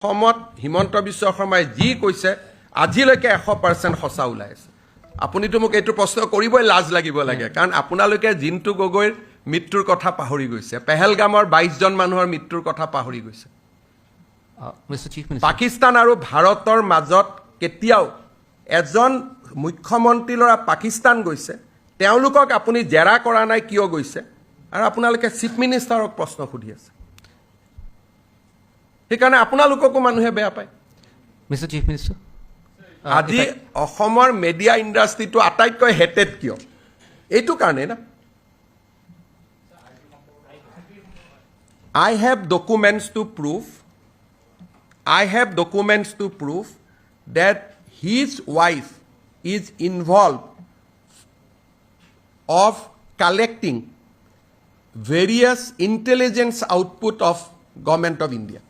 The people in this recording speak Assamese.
অসমত হিমন্ত বিশ্ব শৰ্মাই যি কৈছে আজিলৈকে 100% সঁচা ওলাই আছে। আপুনিতো মোক এইটো প্ৰশ্ন কৰিবই লাজ লাগিব লাগে, কাৰণ আপোনালোকে জিন্তু গগৈৰ মৃত্যুৰ কথা পাহৰি গৈছে, পেহেলগামৰ 22জন মানুহৰ মৃত্যুৰ কথা পাহৰি গৈছে। পাকিস্তান আৰু ভাৰতৰ মাজত কেতিয়াও এজন মুখ্যমন্ত্ৰী ল'ৰা পাকিস্তান গৈছে, তেওঁলোকক আপুনি জেৰা কৰা নাই কিয় গৈছে, আৰু আপোনালোকে চিফ মিনিষ্টাৰক প্ৰশ্ন সুধি আছে। সেইকাৰণে আপোনালোককো মানুহে বেয়া পায়। Mr. Chief Minister. আজি অসমৰ মিডিয়া ইণ্ডাষ্ট্ৰিটো আটাইতকৈ হেটেড কিয়? এইটো কাৰণে না। I have documents to prove that his wife is involved of collecting various intelligence output of Government of India.